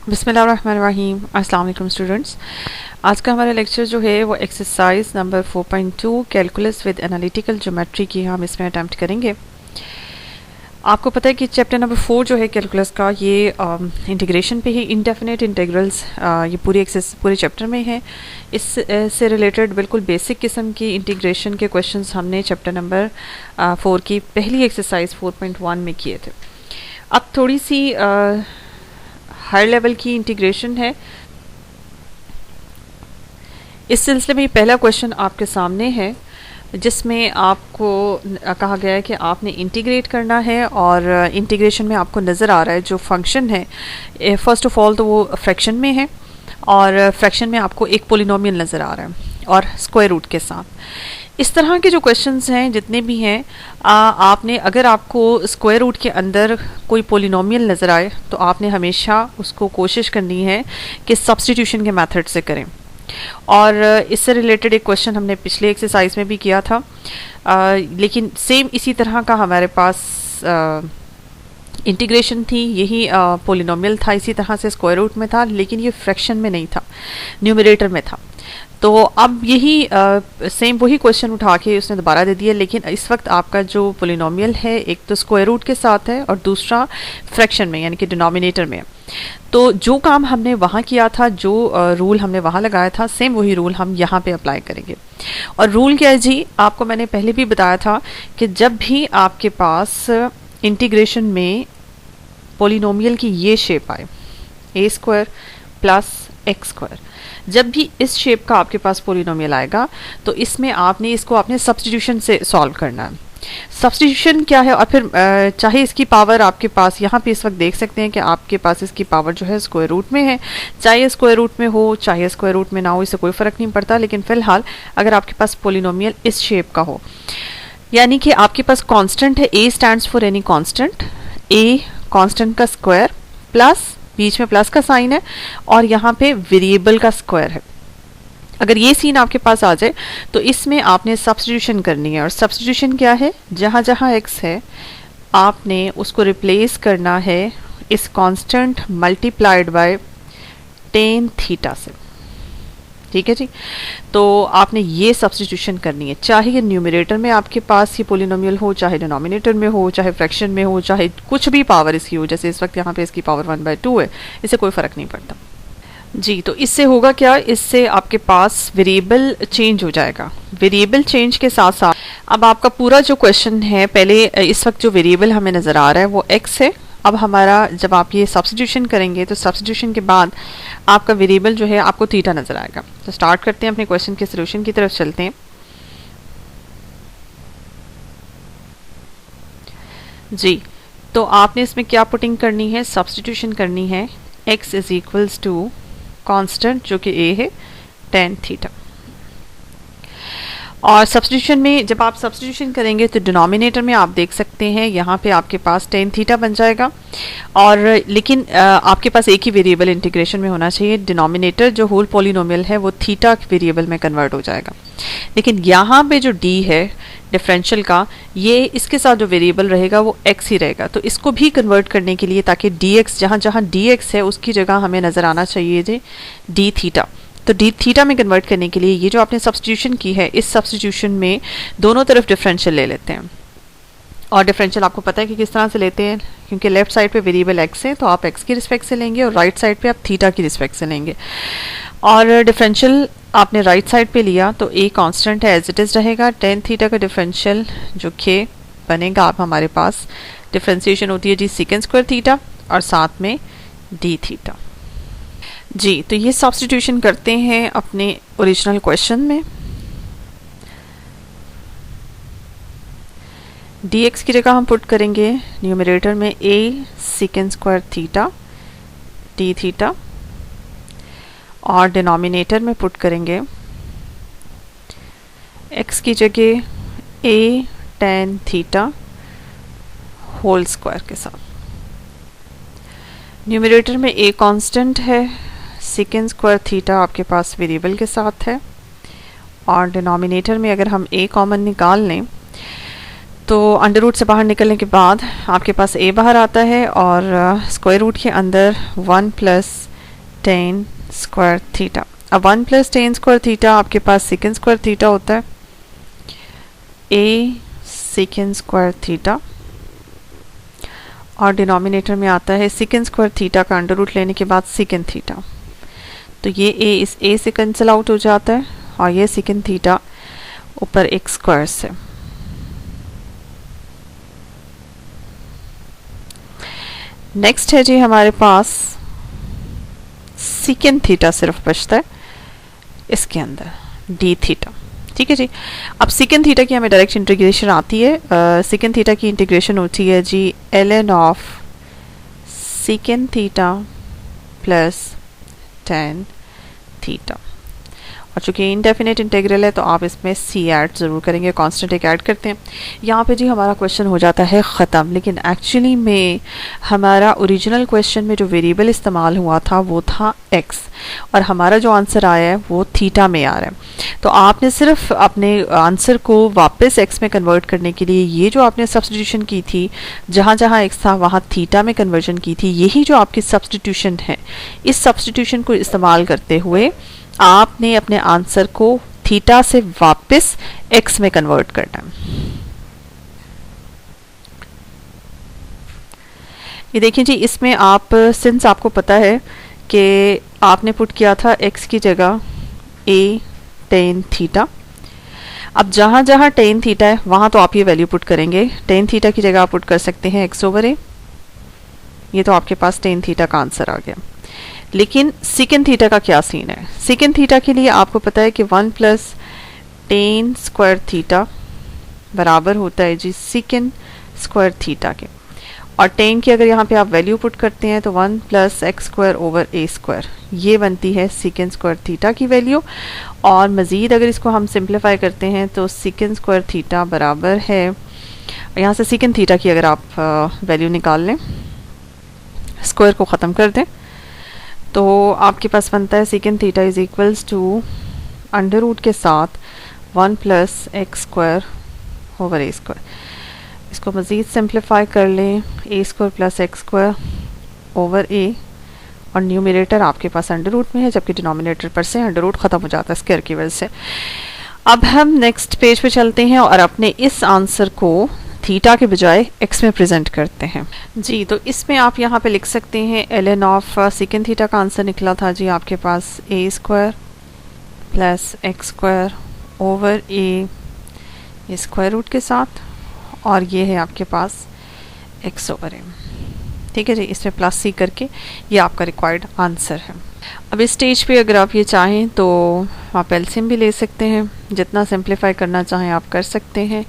बिस्मिल्लाहिर्रहमानिर्रहीम। अस्सलाम वालेकुम स्टूडेंट्स। आज का हमारा लेक्चर जो है वो exercise number 4.2 calculus with analytical geometry की हम इसमें अटैम्प्ट करेंगे। आपको पता है कि चैप्टर नंबर 4 जो है कैलकुलस का ये इंटीग्रेशन पे ही इंडेफिनिट इंटीग्रल्स ये पूरे चैप्टर में है। इससे रिलेटेड बिल्कुल बेसिक किस्म की इंटीग्रेशन के क्वेश्चंस हमने चैप्टर नंबर 4 की पहली एक्सरसाइज 4.1 में किए थे। अब थोड़ी सी हाई लेवल की इंटीग्रेशन है। इस सिलसिले में पहला क्वेश्चन आपके सामने है जिसमें आपको कहा गया है कि आपने इंटीग्रेट करना है और इंटीग्रेशन में आपको नज़र आ रहा है जो फंक्शन है फर्स्ट ऑफ ऑल तो वो फ्रैक्शन में है और फ्रैक्शन में आपको एक पोलिनोमियल नज़र आ रहा है और स्क्वायर रूट के साथ। इस तरह के जो क्वेश्चंस हैं जितने भी हैं आपने अगर आपको स्क्वायर रूट के अंदर कोई पोलिनोमियल नज़र आए तो आपने हमेशा उसको कोशिश करनी है कि सब्स्टिट्यूशन के मेथड से करें। और इससे रिलेटेड एक क्वेश्चन हमने पिछले एक्सरसाइज में भी किया था लेकिन सेम इसी तरह का हमारे पास इंटीग्रेशन थी, यही पोलिनोमियल था, इसी तरह से स्क्वायर रूट में था लेकिन ये फ्रैक्शन में नहीं था, न्यूमरेटर में था। तो अब यही सेम वही क्वेश्चन उठा के उसने दोबारा दे दिया लेकिन इस वक्त आपका जो पोलिनोमियल है एक तो स्क्वायर रूट के साथ है और दूसरा फ्रैक्शन में यानी कि डिनोमिनेटर में। तो जो काम हमने वहाँ किया था, जो रूल हमने वहाँ लगाया था, सेम वही रूल हम यहाँ पे अप्लाई करेंगे। और रूल क्या है जी, आपको मैंने पहले भी बताया था कि जब भी आपके पास इंटीग्रेशन में पोलिनोमियल की ये शेप आए ए स्क्वायर प्लस एक्स स्क्वायर, जब भी इस शेप का आपके पास पोलिनोमियल आएगा तो इसमें आपने इसको अपने सब्स्टिट्यूशन से सॉल्व करना है। सब्स्टिट्यूशन क्या है और फिर चाहे इसकी पावर आपके पास यहाँ पे इस वक्त देख सकते हैं कि आपके पास इसकी पावर जो है स्क्वायर रूट में है, चाहे स्क्वायर रूट में हो चाहे स्क्वायर रूट में ना हो, इससे कोई फ़र्क नहीं पड़ता। लेकिन फ़िलहाल अगर आपके पास पोलिनोमियल इस शेप का हो यानी कि आपके पास कांस्टेंट है, ए stands for any constant, a constant का स्क्वायर प्लस बीच में प्लस का साइन है और यहाँ पे वेरिएबल का स्क्वायर है। अगर ये सीन आपके पास आ जाए तो इसमें आपने सब्स्टिट्यूशन करनी है। और सब्स्टिट्यूशन क्या है, जहाँ जहाँ एक्स है आपने उसको रिप्लेस करना है इस constant multiplied by tan theta से। ठीक है जी, तो आपने ये सब्स्टिट्यूशन करनी है, चाहे ये न्यूमरेटर में आपके पास ये पोलिनोमियल हो, चाहे डिनोमिनेटर में हो, चाहे फ्रैक्शन में हो, चाहे कुछ भी पावर इसकी हो, जैसे इस वक्त यहाँ पे इसकी पावर 1/2 है, इससे कोई फ़र्क नहीं पड़ता जी। तो इससे होगा क्या, इससे आपके पास वेरिएबल चेंज हो जाएगा। वेरिएबल चेंज के साथ साथ अब आपका पूरा जो क्वेश्चन है, पहले इस वक्त जो वेरिएबल हमें नज़र आ रहा है वो एक्स है। अब हमारा जब आप ये सब्स्टिट्यूशन करेंगे तो सब्स्टिट्यूशन के बाद आपका वेरिएबल जो है आपको थीटा नज़र आएगा। तो स्टार्ट करते हैं, अपने क्वेश्चन के सोल्यूशन की तरफ चलते हैं जी। तो आपने इसमें क्या पुटिंग करनी है, सब्स्टिट्यूशन करनी है। x is equals to constant जो कि a है tan थीटा। और सब्स्टिट्यूशन में जब आप सब्स्टिट्यूशन करेंगे तो डिनोमिनेटर में आप देख सकते हैं यहाँ पे आपके पास tan थीटा बन जाएगा। और लेकिन आपके पास एक ही वेरिएबल इंटीग्रेशन में होना चाहिए, डिनोमिनेटर जो होल पॉलिनोमियल है वो थीटा वेरिएबल में कन्वर्ट हो जाएगा। लेकिन यहाँ पे जो d है डिफरेंशियल का, ये इसके साथ जो वेरिएबल रहेगा वो x ही रहेगा। तो इसको भी कन्वर्ट करने के लिए ताकि dx जहाँ जहाँ dx है उसकी जगह हमें नज़र आना चाहिए जी d थीटा। तो डी थीटा में कन्वर्ट करने के लिए ये जो आपने सब्स्टिट्यूशन की है, इस सब्स्टिट्यूशन में दोनों तरफ डिफरेंशियल ले लेते हैं। और डिफरेंशियल आपको पता है कि किस तरह से लेते हैं, क्योंकि लेफ्ट साइड पे वेरिएबल एक्स है तो आप एक्स की रिस्पेक्ट से लेंगे और राइट साइड पे आप थीटा की रिस्पेक्ट से लेंगे। और डिफरेंशियल आपने राइट साइड पे लिया तो ए कांस्टेंट है, एज इट इज़ रहेगा। टेन थीटा का डिफरेंशियल जो कि बनेगा आप हमारे पास डिफरेंशिएशन होती है जी सेकंड स्क्वायर थीटा और साथ में डी थीटा जी। तो ये सब्स्टिट्यूशन करते हैं अपने ओरिजिनल क्वेश्चन में। dx की जगह हम पुट करेंगे न्यूमरेटर में a second square theta d theta और डिनोमिनेटर में पुट करेंगे x की जगह a tan theta whole square के साथ। न्यूमरेटर में a कांस्टेंट है, सेकंड स्क्वायर थीटा आपके पास वेरिएबल के साथ है और डिनोमिनेटर में अगर हम a कॉमन निकाल लें तो अंडर रूट से बाहर निकलने के बाद आपके पास a बाहर आता है और स्क्वायर रूट के अंदर 1 प्लस टेन स्क्वायर थीटा। अब 1 प्लस टेन स्क्वायर थीटा आपके पास सेकेंड स्क्वायर थीटा होता है, ए सेकेंड स्क्वायर थीटा, और डिनोमिनेटर में आता है सेकेंड स्क्वायर थीटा का अंडर रूट लेने के बाद सेकेंड थीटा। तो ये ए इस ए से कैंसिल आउट हो जाता है और ये सेकेंड थीटा ऊपर एक स्क्वायर से। नेक्स्ट है जी हमारे पास सेकेंड थीटा सिर्फ बचता है इसके अंदर, डी थीटा। ठीक है जी। अब सेकेंड थीटा की हमें डायरेक्ट इंटीग्रेशन आती है। सेकेंड थीटा की इंटीग्रेशन होती है जी ln of second theta plus tan theta. और चूंकि इनडेफिनेट इंटीग्रल है तो आप इसमें सी ऐड ज़रूर करेंगे, कांस्टेंट एक ऐड करते हैं। यहाँ पे जी हमारा क्वेश्चन हो जाता है ख़त्म। लेकिन एक्चुअली में हमारा ओरिजिनल क्वेश्चन में जो वेरिएबल इस्तेमाल हुआ था वो था x, और हमारा जो आंसर आया है वो थीटा में आ रहा है। तो आपने सिर्फ अपने आंसर को वापस x में कन्वर्ट करने के लिए ये जो आपने सब्सटीट्यूशन की थी, जहाँ जहाँ x था वहाँ थीटा में कन्वर्जन की थी, यही जो आपकी सब्सटीट्यूशन है, इस सब्सटीट्यूशन को इस्तेमाल करते हुए आपने अपने आंसर को थीटा से वापस x में कन्वर्ट करना है। ये देखिए जी, इसमें आप सिंस आपको पता है कि आपने पुट किया था x की जगह a टेन थीटा। अब जहाँ जहाँ टेन थीटा है वहाँ तो आप ये वैल्यू पुट करेंगे। टेन थीटा की जगह आप पुट कर सकते हैं x ओवर a। ये तो आपके पास टेन थीटा का आंसर आ गया। लेकिन सेकेंड थीटा का क्या सीन है? सेकेंड थीटा के लिए आपको पता है कि 1 प्लस टेन स्क्वायर थीटा बराबर होता है जी सेकेंड स्क्वायर थीटा के। और टेन की अगर यहाँ पे आप वैल्यू पुट करते हैं तो 1 प्लस एक्स स्क्वायर ओवर ए स्क्वायर, ये बनती है सेकेंड स्क्वायर थीटा की वैल्यू। और मज़ीद अगर इसको हम सिंप्लीफाई करते हैं तो सेकेंड स्क्वायर थीटा बराबर है, यहाँ से सेकेंड थीटा की अगर आप वैल्यू निकाल लें, स्क्वायर को ख़त्म कर दें, तो आपके पास बनता है second theta is equals to under root के साथ 1 प्लस एक्स स्क्वायर ओवर ए स्क्वायर। इसको मज़ीद सिंप्लीफाई कर लें, a square plus x square over a, और न्यूमरेटर आपके पास अंडर रूट में है जबकि डिनोमिनेटर पर से अंडर रूट ख़त्म हो जाता है स्क्वायर की वजह से। अब हम नेक्स्ट पेज पे चलते हैं और अपने इस आंसर को थीटा के बजाय x में प्रेजेंट करते हैं जी। तो इसमें आप यहाँ पे लिख सकते हैं ln ऑफ सेकेंड थीटा का आंसर निकला था जी आपके पास a square plus x square over A square root के साथ, और ये है आपके पास x ओवर ए। ठीक है जी, इसमें प्लस c करके ये आपका रिक्वायर्ड आंसर है। अब इस स्टेज पे अगर आप ये चाहें तो आप एलसीएम भी ले सकते हैं, जितना सिंप्लीफाई करना चाहें आप कर सकते हैं,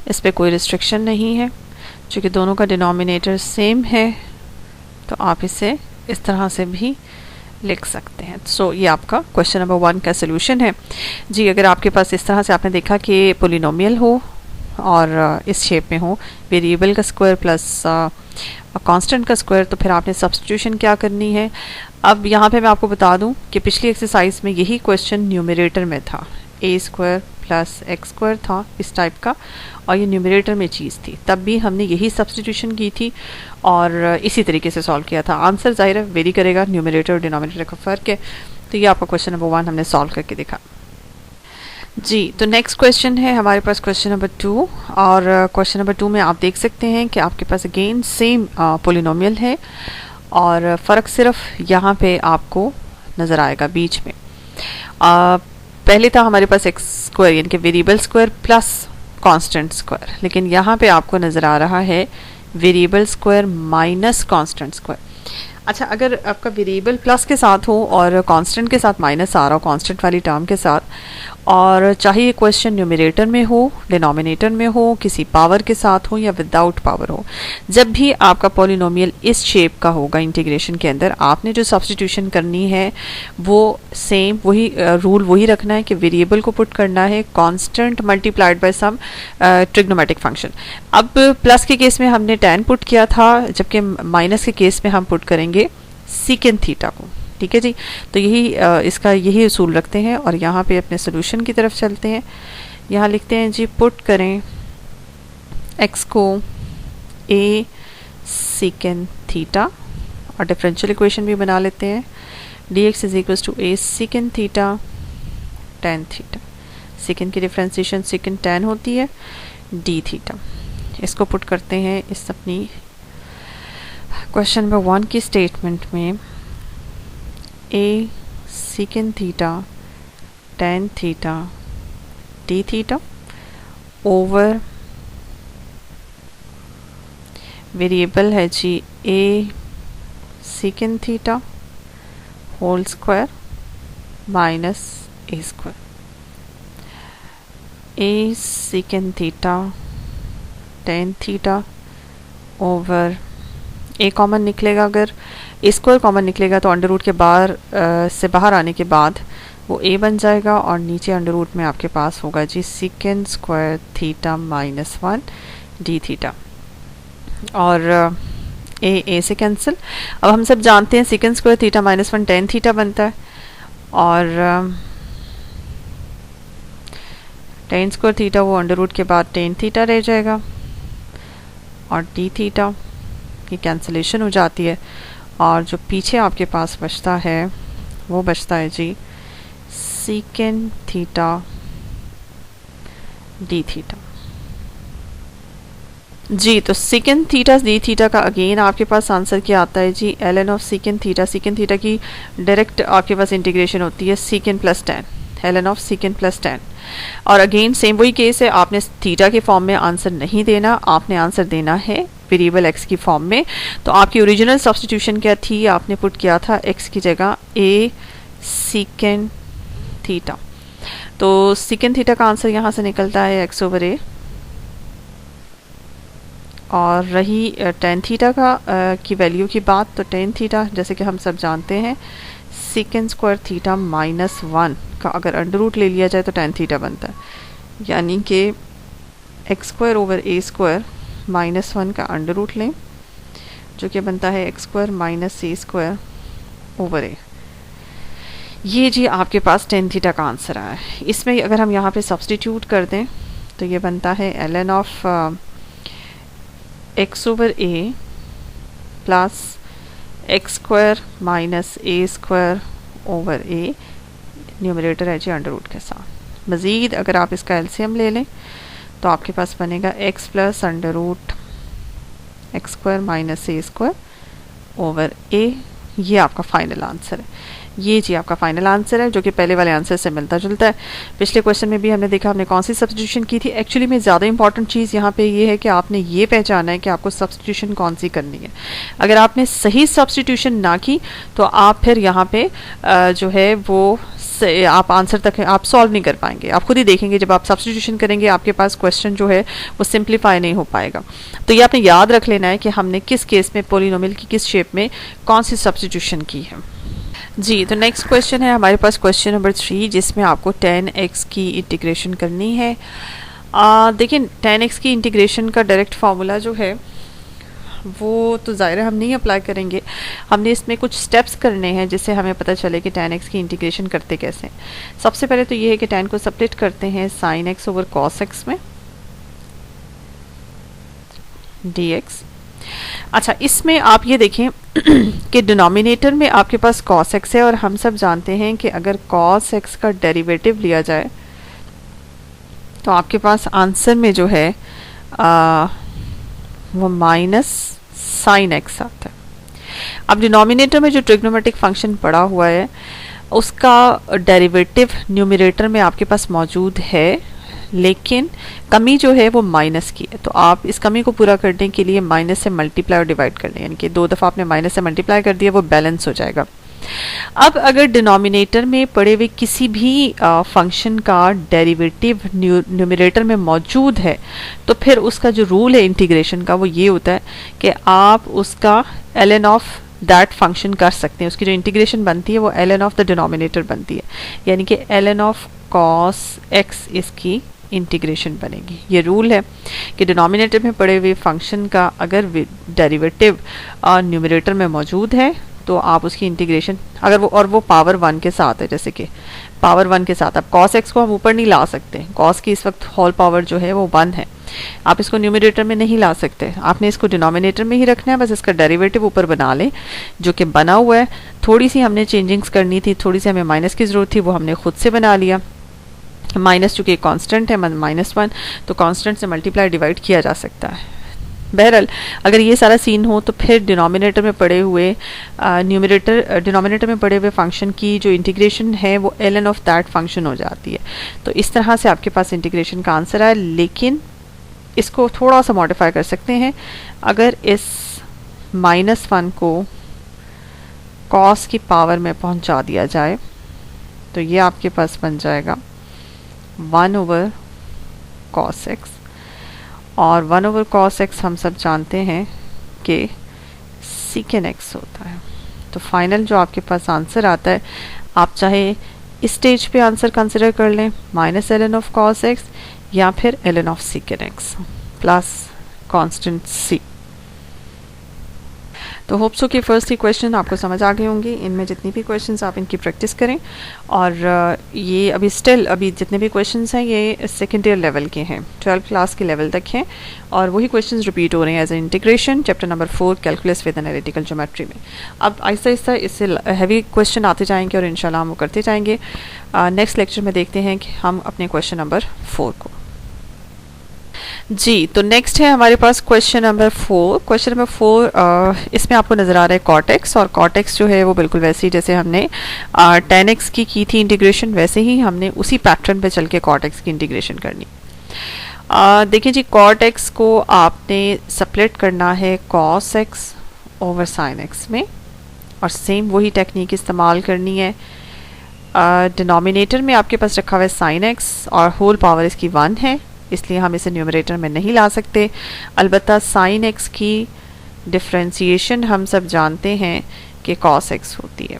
इस पर कोई रिस्ट्रिक्शन नहीं है। चूँकि दोनों का डिनोमिनेटर सेम है तो आप इसे इस तरह से भी लिख सकते हैं। सो ये आपका क्वेश्चन नंबर 1 का सोल्यूशन है जी। अगर आपके पास इस तरह से आपने देखा कि पोलिनोमियल हो और इस शेप में हो, वेरिएबल का स्क्वायर प्लस कांस्टेंट का स्क्वायर, तो फिर आपने सब्स्टिट्यूशन क्या करनी है। अब यहाँ पे मैं आपको बता दूँ कि पिछली एक्सरसाइज में यही क्वेश्चन न्यूमरेटर में था, ए स्क्वायर प्लस एक्स स्क्वायर था इस टाइप का, और ये न्यूमरेटर में चीज़ थी, तब भी हमने यही सब्स्टिट्यूशन की थी और इसी तरीके से सॉल्व किया था। आंसर ज़ाहिर है वेरी करेगा, न्यूमरेटर और डिनोमिनेटर का फ़र्क है। तो ये आपका क्वेश्चन नंबर 1 हमने सॉल्व करके देखा जी। तो नेक्स्ट क्वेश्चन है हमारे पास क्वेश्चन नंबर 2, और क्वेश्चन नंबर 2 में आप देख सकते हैं कि आपके पास अगेन सेम पोलिनोमियल है, और फ़र्क सिर्फ यहाँ पे आपको नज़र आएगा बीच में। पहले था हमारे पास एक्स स्क्वायर यानी कि variable square plus constant square, लेकिन यहाँ पे आपको नज़र आ रहा है variable square minus constant square. अच्छा, अगर आपका वेरिएबल प्लस के साथ हो और कांस्टेंट के साथ माइनस आ रहा हो, कांस्टेंट वाली टर्म के साथ, और चाहे ये क्वेश्चन न्यूमरेटर में हो, डिनोमिनेटर में हो, किसी पावर के साथ हो या विदाउट पावर हो, जब भी आपका पॉलिनोमियल इस शेप का होगा इंटीग्रेशन के अंदर, आपने जो सब्स्टिट्यूशन करनी है वो सेम वही रूल वही रखना है कि वेरिएबल को पुट करना है constant multiplied by some trigonometric function. अब प्लस के केस में हमने tan पुट किया था, जबकि माइनस के केस में हम पुट करेंगे सीकेंड थीटा को। ठीक है जी, तो यही इसका यही उसूल रखते हैं, और यहाँ पे अपने सोल्यूशन की तरफ चलते हैं। यहाँ लिखते हैं जी, पुट करें x को a सीकेंड थीटा, और डिफरेंशियल इक्वेशन भी बना लेते हैं dx is equal to a second theta tan theta, second की डिफ्रेंसिएशन सेकेंड tan होती है d थीटा। इसको पुट करते हैं इस अपनी क्वेश्चन नंबर 1 की स्टेटमेंट में, a second theta tan theta d theta over variable है जी a second theta whole square minus a square, a second theta tan theta over a common निकलेगा, अगर a स्क्वायर कॉमन निकलेगा तो under root के बाहर से बाहर आने के बाद वो a बन जाएगा और नीचे अंडर रूट में आपके पास होगा जी second square theta minus 1 d theta, और a से कैंसिल। अब हम सब जानते हैं second square theta minus 1 tan theta बनता है, और tan स्क्वायर थीटा वो अंडर रूट के बाद tan थीटा रह जाएगा, और d थीटा की कैंसिलेशन हो जाती है, और जो पीछे आपके पास बचता है वो बचता है जी सेकेंड थीटा d थीटा जी। तो सेकेंड थीटा डी थीटा का अगेन आपके पास आंसर क्या आता है जी, ln ऑफ सेकेंड थीटा की डायरेक्ट आपके पास इंटीग्रेशन होती है second plus tan, ln of second plus tan। और अगेन सेम वही केस है, आपने थीटा के फॉर्म में आंसर नहीं देना, आपने आंसर देना है वेरिएबल x की फॉर्म में। तो आपकी ओरिजिनल सब्स्टिट्यूशन क्या थी, आपने पुट किया था x की जगह a सेकेंड थीटा, तो सेकेंड थीटा का आंसर यहाँ से निकलता है x ओवर a, और रही tan थीटा का की वैल्यू की बात, तो tan थीटा जैसे कि हम सब जानते हैं सेकेंड स्क्वायर थीटा माइनस 1 का अगर अंडर रूट ले लिया जाए तो tan थीटा बनता है, यानी कि x square over a square minus 1 का अंडर रूट लें जो कि बनता है x square minus a square over a। ये जी आपके पास tan थीटा का आंसर आया है। इसमें अगर हम यहाँ पे सब्स्टिट्यूट कर दें तो ये बनता है ln of x over a plus x square minus a square over a, numerator है जी अंडर रूट के साथ। मज़ीद अगर आप इसका एलसीएम ले लें तो आपके पास बनेगा x plus under root X square minus a square over a। ये आपका फाइनल आंसर है, ये जी आपका फाइनल आंसर है जो कि पहले वाले आंसर से मिलता जुलता है। पिछले क्वेश्चन में भी हमने देखा हमने कौन सी सब्स्टिट्यूशन की थी। एक्चुअली में ज़्यादा इंपॉर्टेंट चीज़ यहाँ पे ये है कि आपने ये पहचाना है कि आपको सब्स्टिट्यूशन कौन सी करनी है। अगर आपने सही सब्स्टिट्यूशन ना की तो आप फिर यहाँ पे जो है वो आप आंसर तक आप सॉल्व नहीं कर पाएंगे। आप खुद ही देखेंगे जब आप सब्स्टिट्यूशन करेंगे आपके पास क्वेश्चन जो है वो सिंप्लीफाई नहीं हो पाएगा। तो ये आपने याद रख लेना है कि हमने किस केस में पॉलिनोमियल की किस शेप में कौन सी सब्स्टिट्यूशन की है जी। तो नेक्स्ट क्वेश्चन है हमारे पास क्वेश्चन नंबर 3 जिसमें आपको tan x की इंटीग्रेशन करनी है। देखिए tan x की इंटीग्रेशन का डायरेक्ट फार्मूला जो है वो तो ज़ाहिर है हम नहीं अप्लाई करेंगे, हमने इसमें कुछ स्टेप्स करने हैं जिससे हमें पता चले कि tan x की इंटीग्रेशन करते कैसे। सबसे पहले तो ये है कि tan को स्प्लिट करते हैं sin x over cos x में dx। अच्छा, इसमें आप ये देखें कि डिनोमिनेटर में आपके पास cos x है और हम सब जानते हैं कि अगर cos x का डेरिवेटिव लिया जाए तो आपके पास आंसर में जो है वो माइनस साइन x आता है। अब डिनोमिनेटर में जो ट्रिग्नोमेट्रिक फंक्शन पड़ा हुआ है उसका डेरिवेटिव न्यूमरेटर में आपके पास मौजूद है, लेकिन कमी जो है वो माइनस की है। तो आप इस कमी को पूरा करने के लिए माइनस से मल्टीप्लाई और डिवाइड कर लें, यानी कि 2 दफ़ा आपने माइनस से मल्टीप्लाई कर दिया, वो बैलेंस हो जाएगा। अब अगर डिनोमिनेटर में पड़े हुए किसी भी फंक्शन का डेरिवेटिव न्यूमरेटर में मौजूद है तो फिर उसका जो रूल है इंटीग्रेशन का वो ये होता है कि आप उसका ln ऑफ दैट फंक्शन कर सकते हैं। उसकी जो इंटीग्रेशन बनती है वो ln ऑफ द डिनोमिनेटर बनती है, यानी कि ln ऑफ cos x इसकी इंटीग्रेशन बनेगी। ये रूल है कि डिनोमिनेटर में पड़े हुए फंक्शन का अगर डेरिवेटिव न्यूमरेटर में मौजूद है तो आप उसकी इंटीग्रेशन अगर वो पावर 1 के साथ है, जैसे कि पावर 1 के साथ, अब cos x को हम ऊपर नहीं ला सकते, cos की इस वक्त होल पावर जो है वो 1 है, आप इसको न्यूमरेटर में नहीं ला सकते, आपने इसको डिनोमिनेटर में ही रखना है, बस इसका डेरिवेटिव ऊपर बना लें जो कि बना हुआ है। थोड़ी सी हमने चेंजिंग्स करनी थी, थोड़ी सी हमें माइनस की ज़रूरत थी, वो हमने खुद से बना लिया। माइनस चूँकि कांस्टेंट है, -1, तो कांस्टेंट से मल्टीप्लाई डिवाइड किया जा सकता है। बहरहाल अगर ये सारा सीन हो तो फिर डिनोमिनेटर में पड़े हुए डिनोमिनेटर में पड़े हुए फंक्शन की जो इंटीग्रेशन है वो ln ऑफ दैट फंक्शन हो जाती है। तो इस तरह से आपके पास इंटीग्रेशन का आंसर आया, लेकिन इसको थोड़ा सा मॉडिफाई कर सकते हैं। अगर इस -1 को cos की पावर में पहुंचा दिया जाए तो ये आपके पास बन जाएगा 1/cos x, और 1/cos x हम सब जानते हैं कि secant x होता है। तो फाइनल जो आपके पास आंसर आता है, आप चाहे इस स्टेज पे आंसर कंसिडर कर लें -ln ऑफ cos x या फिर ln of secant x plus constant c। तो होप सो कि फर्स्ट ही क्वेश्चन आपको समझ आ गए होंगे। इनमें जितनी भी क्वेश्चंस आप इनकी प्रैक्टिस करें, और ये अभी जितने भी क्वेश्चंस हैं ये सेकेंड ईयर लेवल के हैं, 12th क्लास के लेवल तक हैं, और वही क्वेश्चंस रिपीट हो रहे हैं as a integration chapter number 4 calculus with analytical geometry में। अब आहिस्ता आहिस्ता इससे हैवी क्वेश्चन आते जाएंगे और इंशाल्लाह हम वो करते जाएंगे। नेक्स्ट लेक्चर में देखते हैं कि हम अपने क्वेश्चन नंबर 4 को। जी, तो नेक्स्ट है हमारे पास क्वेश्चन नंबर 4। क्वेश्चन नंबर 4 इसमें आपको नज़र आ रहा है कॉटेक्स, और कॉटेक्स जो है वो बिल्कुल वैसे ही जैसे हमने tan x की थी इंटीग्रेशन, वैसे ही हमने उसी पैटर्न पे चल के कॉटेक्स की इंटीग्रेशन करनी। देखिए जी, कॉटेक्स को आपने स्प्लिट करना है cos x over sin x में, और सेम वही टेक्निक इस्तेमाल करनी है। डिनोमिनेटर में आपके पास रखा हुआ है sin x और होल पावर इसकी 1 है, इसलिए हम इसे न्यूमरेटर में नहीं ला सकते। अलबत्ता sin x की डिफ्रेंसिएशन हम सब जानते हैं कि cos x होती है।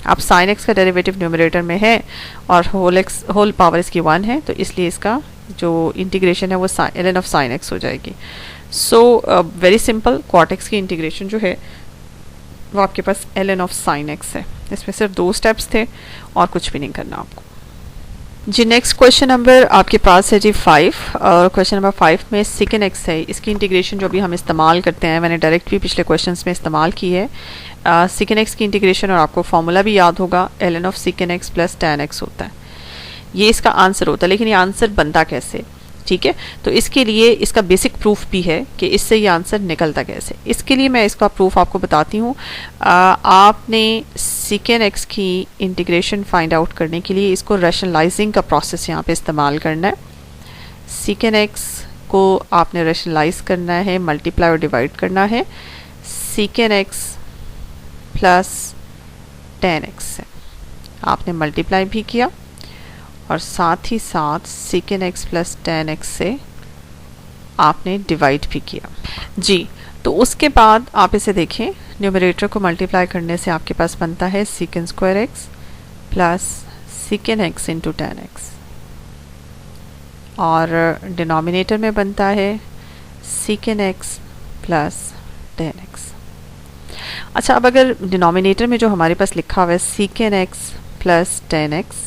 अब sin x का डेरिवेटिव न्यूमरेटर में है और होल पावर इसकी 1 है, तो इसलिए इसका जो इंटीग्रेशन है वो ln ऑफ sin x हो जाएगी। So very simple, cot x की इंटीग्रेशन जो है वो आपके पास ln ऑफ sin x है। इसमें सिर्फ 2 स्टेप्स थे और कुछ भी नहीं करना आपको। जी, नेक्स्ट क्वेश्चन नंबर आपके पास है जी 5, और क्वेश्चन नंबर 5 में secant x है। इसकी इंटीग्रेशन जो भी हम इस्तेमाल करते हैं, मैंने डायरेक्ट भी पिछले क्वेश्चंस में इस्तेमाल की है। secant x की इंटीग्रेशन, और आपको फॉर्मूला भी याद होगा, ln of secant x plus tan x होता है। ये इसका आंसर होता है, लेकिन ये आंसर बनता कैसे, ठीक है? तो इसके लिए इसका बेसिक प्रूफ भी है कि इससे ये आंसर निकलता कैसे। इसके लिए मैं इसका प्रूफ आपको बताती हूँ। आपने secant x की इंटीग्रेशन फाइंड आउट करने के लिए इसको रैशनलाइजिंग का प्रोसेस यहाँ पे इस्तेमाल करना है। secant x को आपने रैशनलाइज करना है, मल्टीप्लाई और डिवाइड करना है secant x plus tan x से। आपने मल्टीप्लाई भी किया और साथ ही साथ secant x plus tan x से आपने डिवाइड भी किया। जी, तो उसके बाद आप इसे देखें, न्यूमरेटर को मल्टीप्लाई करने से आपके पास बनता है secant square x plus secant x into tan x, और डिनोमिनेटर में बनता है secant x plus tan x। अच्छा, अब अगर डिनोमिनेटर में जो हमारे पास लिखा हुआ है secant x plus tan x,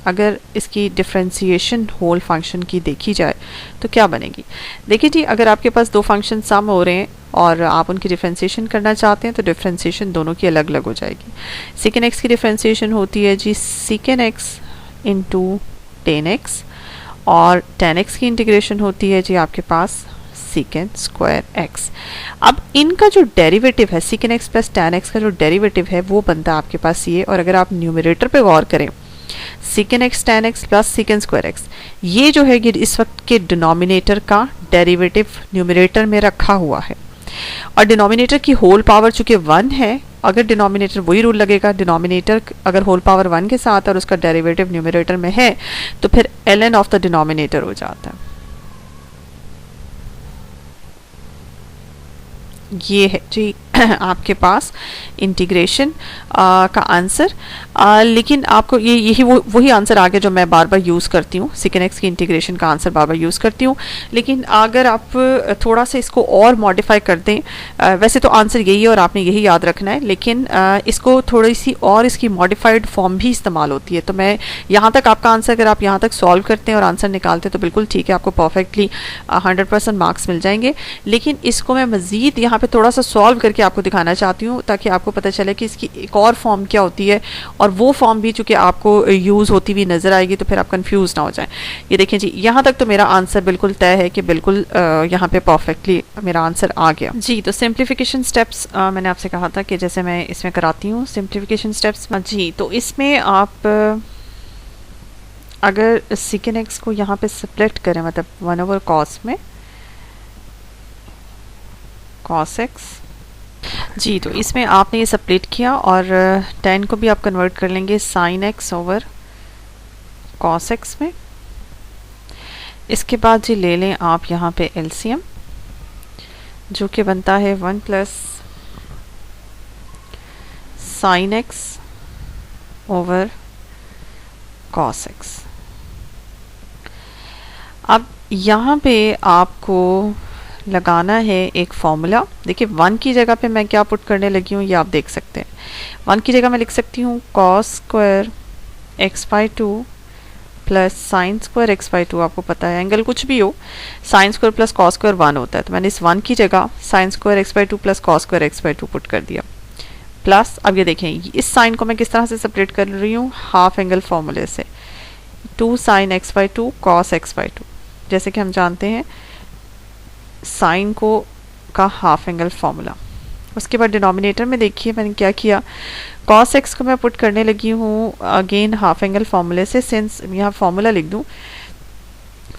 अगर इसकी डिफ्रेंसिएशन होल फंक्शन की देखी जाए तो क्या बनेगी? देखिए जी, अगर आपके पास 2 फंक्शन सम हो रहे हैं और आप उनकी डिफ्रेंसिएशन करना चाहते हैं तो डिफ्रेंसिएशन दोनों की अलग अलग हो जाएगी। secant x की डिफ्रेंसिएशन होती है जी secant x into tan x, और tan x की इंटीग्रेशन होती है जी आपके पास secant स्क्वायर x। अब इनका जो डेरिवेटिव है, secant x plus tan x का जो डेरिवेटिव है वो बनता है आपके पास ये, और अगर आप न्यूमरेटर पे गौर करें secant x tan x plus secant square x, ये जो है ये इस वक्त के डिनोमिनेटर का डेरिवेटिव न्यूमरेटर में रखा हुआ है, और डिनोमिनेटर की होल पावर चूंकि 1 है, अगर डिनोमिनेटर वही रूल लगेगा, डिनोमिनेटर अगर होल पावर 1 के साथ और उसका डेरिवेटिव न्यूमरेटर में है तो फिर ln ऑफ द डिनोमिनेटर हो जाता है। ये है जी आपके पास इंटीग्रेशन का आंसर। लेकिन आपको ये यही वही आंसर आ गया जो मैं बार बार यूज़ करती हूँ, सेकेंड एक्स की इंटीग्रेशन का आंसर बार बार यूज़ करती हूँ। लेकिन अगर आप थोड़ा सा इसको और मॉडिफाई कर दें, वैसे तो आंसर यही है और आपने यही याद रखना है, लेकिन इसको थोड़ी सी और इसकी मॉडिफाइड फॉर्म भी इस्तेमाल होती है। तो मैं यहाँ तक आपका आंसर, अगर आप यहाँ तक सॉल्व करते हैं और आंसर निकालते हैं तो बिल्कुल ठीक है, आपको परफेक्टली 100% मार्क्स मिल जाएंगे। लेकिन इसको मैं मज़ीद यहाँ पे थोड़ा सा सॉल्व करके आपको दिखाना चाहती हूँ ताकि आपको पता चले कि इसकी एक और फॉर्म क्या होती है, और वो फॉर्म भी चूंकि आपको यूज़ होती हुई नज़र आएगी तो फिर आप कंफ्यूज ना हो जाएं। ये देखें जी, यहाँ तक तो मेरा आंसर बिल्कुल तय है कि बिल्कुल यहाँ पे परफेक्टली मेरा आंसर आ गया जी। तो सिंप्लीफिकेशन स्टेप्स मैंने आपसे कहा था कि जैसे मैं इसमें कराती हूँ सिंप्लीफिकेशन स्टेप्स जी। तो इसमें आप अगर सेकेंड एक्स को यहाँ पे स्प्लिट करें, मतलब 1/cos में cos x जी, तो इसमें आपने ये स्प्लिट किया और 10 को भी आप कन्वर्ट कर लेंगे sin x over cos x में। इसके बाद जी ले लें आप यहाँ पे एलसीएम, जो कि बनता है 1 plus sin x over cos x। अब यहाँ पे आपको लगाना है एक फॉर्मूला। देखिए 1 की जगह पे मैं क्या पुट करने लगी हूँ ये आप देख सकते हैं। 1 की जगह मैं लिख सकती हूँ cos square x/2 plus sine square x/2। आपको पता है एंगल कुछ भी हो, sine square plus cos square 1 होता है, तो मैंने इस 1 की जगह sine square x/2 plus cos square x/2 put कर दिया। प्लस अब ये देखें इस साइन को मैं किस तरह से सेपरेट कर रही हूँ, हाफ एंगल फॉर्मूले से, 2 sin x/2 cos x/2। जैसे कि हम जानते हैं साइन को का हाफ एंगल फॉर्मूला। उसके बाद डिनोमिनेटर में देखिए मैंने क्या किया, cos x को मैं पुट करने लगी हूँ अगेन हाफ एंगल फॉर्मूले से। सिंस यहाँ फॉर्मूला लिख दूँ,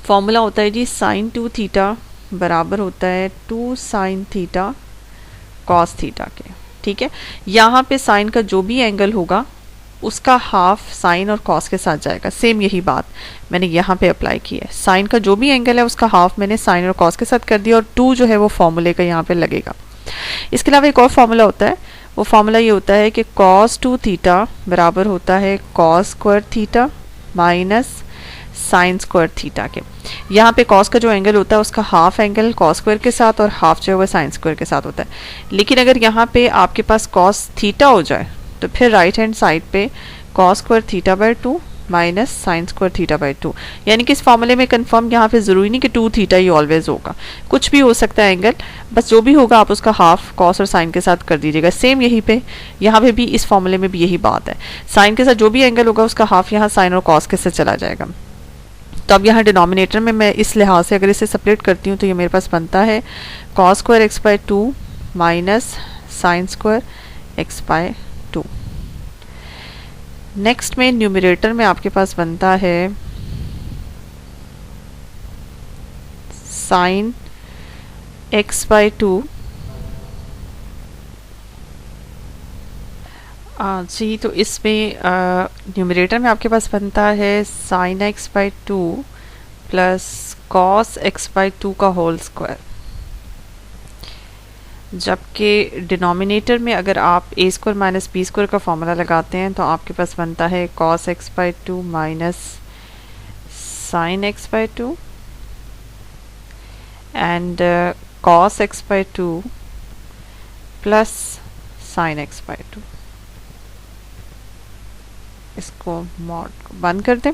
फॉर्मूला होता है जी sin 2 थीटा बराबर होता है 2 sin थीटा cos थीटा के। ठीक है, यहाँ पे साइन का जो भी एंगल होगा उसका हाफ साइन और कॉस के साथ जाएगा। सेम यही बात मैंने यहाँ पे अप्लाई की है, साइन का जो भी एंगल है उसका हाफ मैंने साइन और कॉस के साथ कर दिया और 2 जो है वो फॉर्मूले का यहाँ पे लगेगा। इसके अलावा एक और फॉर्मूला होता है, वो फॉर्मूला ये होता है कि cos 2 थीटा बराबर होता है cos square theta minus sine square theta के। यहाँ पे cos का जो एंगल होता है उसका हाफ एंगल cos स्क्वायर के साथ और हाफ जो है वो साइन स्क्वायर के साथ होता है। लेकिन अगर यहाँ पे आपके पास cos थीटा हो जाए तो फिर राइट हैंड साइड पे cos square theta by 2 minus sine square theta by 2, यानी कि इस फॉर्मूले में कंफर्म यहाँ पे ज़रूरी नहीं कि 2 थीटा ही ऑलवेज होगा, कुछ भी हो सकता है एंगल, बस जो भी होगा आप उसका हाफ cos और साइन के साथ कर दीजिएगा। सेम यहीं पे यहाँ पे भी इस फॉर्मूले में भी यही बात है, साइन के साथ जो भी एंगल होगा उसका हाफ यहाँ साइन और cos के साथ चला जाएगा। तो अब यहाँ डिनोमिनेटर में मैं इस लिहाज से अगर इसे सेपरेट करती हूँ तो ये मेरे पास बनता है cos square x/2 minus sine square x/2। Next में न्यूमरेटर में आपके पास बनता है साइन x/2 जी। तो इसमें न्यूमरेटर में आपके पास बनता है sign x/2 plus cos x/2 का होल स्क्वायर, जबकि डिनोमिनेटर में अगर आप a square minus B square का फॉर्मूला लगाते हैं तो आपके पास बनता है cos x/2 minus sine x/2 and cos x/2 plus sine x/2। इसको मॉड बंद कर दें।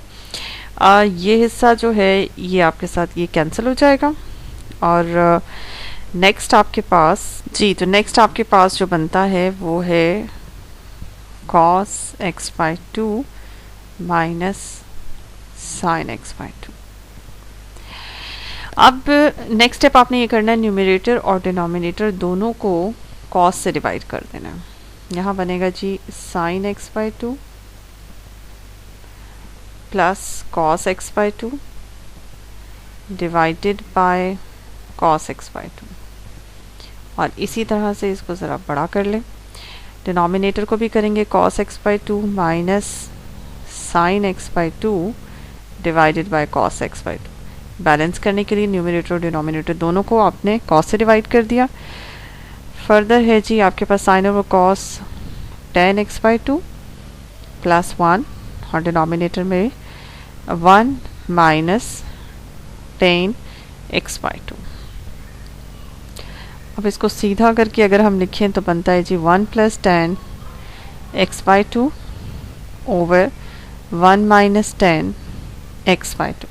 ये हिस्सा जो है ये आपके साथ ये कैंसिल हो जाएगा और नेक्स्ट आपके पास जी, तो नेक्स्ट आपके पास जो बनता है वो है cos x/2 minus sine x/2। अब नेक्स्ट स्टेप आपने ये करना है, न्यूमरेटर और डिनोमिनेटर दोनों को cos से डिवाइड कर देना है। यहाँ बनेगा जी sine x/2 plus cos x/2 divided by cos x/2, और इसी तरह से इसको ज़रा बड़ा कर लें। डिनोमिनेटर को भी करेंगे cos x/2 minus sine x/2 divided by cos x/2। Balance करने के लिए न्यूमरेटर और डिनोमिनेटर दोनों को आपने cos से डिवाइड कर दिया। फर्दर है जी आपके पास sine over cos tan x/2 plus 1 और डिनोमिनेटर में 1 माइनस tan x/2। अब इसको सीधा करके अगर हम लिखें तो बनता है जी 1 plus tan x/2 over 1 minus tan x/2।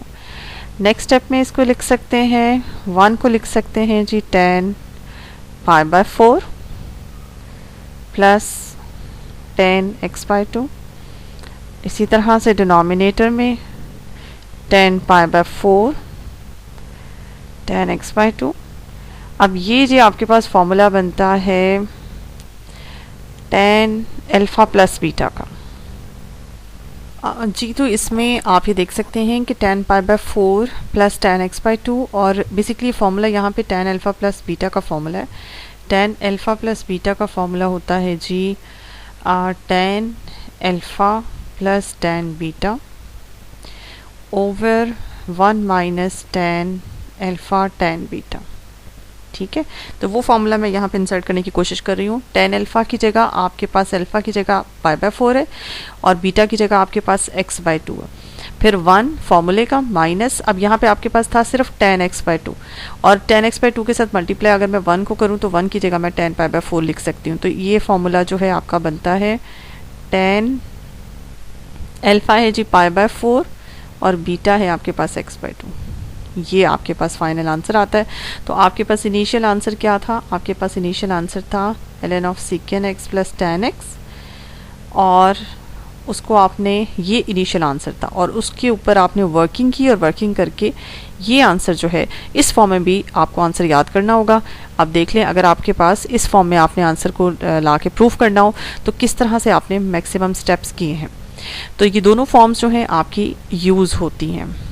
Next step में इसको लिख सकते हैं, 1 को लिख सकते हैं जी tan π/4 प्लस tan x/2। इसी तरह से डिनोमिनेटर में tan π/4 tan x/2। अब ये जो आपके पास फॉर्मूला बनता है tan अल्फ़ा प्लस बीटा का जी। तो इसमें आप ये देख सकते हैं कि tan π/4 प्लस tan x/2 और बेसिकली फॉर्मूला यहाँ पे tan अल्फ़ा प्लस बीटा का फॉर्मूला है। tan अल्फ़ा प्लस बीटा का फॉर्मूला होता है जी tan alpha plus tan beta over 1 minus tan alpha tan beta. ठीक है, तो वो फॉर्मूला मैं यहाँ पे इंसर्ट करने की कोशिश कर रही हूँ। tan अल्फ़ा की जगह आपके पास अल्फ़ा की जगह π/4 है और बीटा की जगह आपके पास x/2 है। फिर 1 फॉर्मूले का माइनस, अब यहाँ पे आपके पास था सिर्फ tan x/2 और tan x/2 के साथ मल्टीप्लाई अगर मैं 1 को करूँ तो 1 की जगह मैं tan π/4 लिख सकती हूँ। तो ये फॉर्मूला जो है आपका बनता है tan अल्फ़ा है जी π/4 और बीटा है आपके पास x/2। ये आपके पास फाइनल आंसर आता है। तो आपके पास इनिशियल आंसर क्या था? आपके पास इनिशियल आंसर था ln of secant x plus tan x और उसको आपने, ये इनिशियल आंसर था और उसके ऊपर आपने वर्किंग की और वर्किंग करके ये आंसर जो है इस फॉर्म में भी आपको आंसर याद करना होगा। अब देख लें अगर आपके पास इस फॉर्म में आपने आंसर को ला के प्रूफ करना हो तो किस तरह से आपने मैक्सिमम स्टेप्स किए हैं। तो ये दोनों फॉर्म्स जो हैं आपकी यूज़ होती हैं।